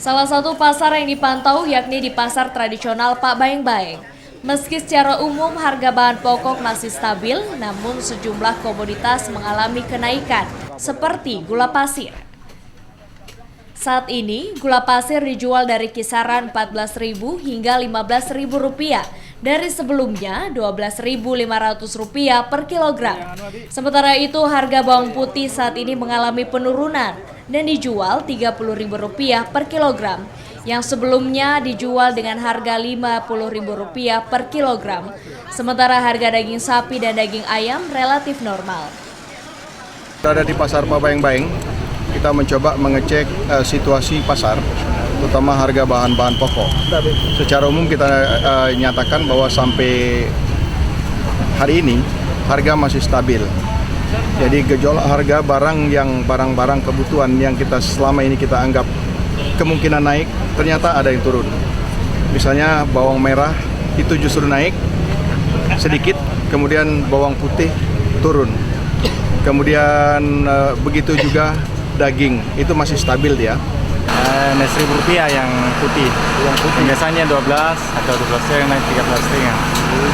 Salah satu pasar yang dipantau yakni di pasar tradisional Pak Baeng-Baeng. Meski secara umum harga bahan pokok masih stabil, namun sejumlah komoditas mengalami kenaikan, seperti gula pasir. Saat ini, gula pasir dijual dari kisaran Rp14.000 hingga Rp15.000, dari sebelumnya Rp12.500 per kilogram. Sementara itu, harga bawang putih saat ini mengalami penurunan dan dijual Rp30.000 per kilogram, yang sebelumnya dijual dengan harga Rp50.000 per kilogram. Sementara harga daging sapi dan daging ayam relatif normal. Berada di pasar Pak Baeng-Baeng, kita mencoba mengecek situasi pasar, terutama harga bahan-bahan pokok. Secara umum kita nyatakan bahwa sampai hari ini harga masih stabil. Jadi gejolak harga barang-barang kebutuhan yang kita selama ini kita anggap kemungkinan naik, ternyata ada yang turun. Misalnya bawang merah itu justru naik sedikit, kemudian bawang putih turun. Kemudian begitu juga daging itu masih stabil dia. Rp11.000 yang putih. Biasanya 12 atau 12 naik 13,5.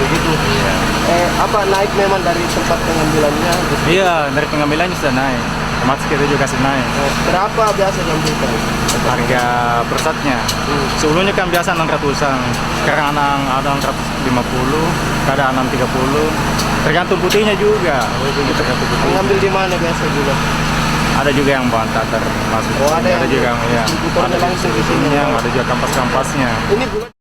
Begitu. Iya. Apa naik memang dari tempat pengambilannya? Iya, dari pengambilannya sudah naik. Otomatis kita juga sudah naik. Berapa biasa diambilkan? Harga persatnya. Sebelumnya kan biasa 600-an. Sekarang ada 650, kadang 630. Tergantung putihnya juga. Tergantung putihnya. Mengambil di mana biasa juga? Ada juga yang bahan tatar masuk. Oh, ada juga yang ya. Ada langsung di sini. Ada juga kampas-kampasnya. Ini bulan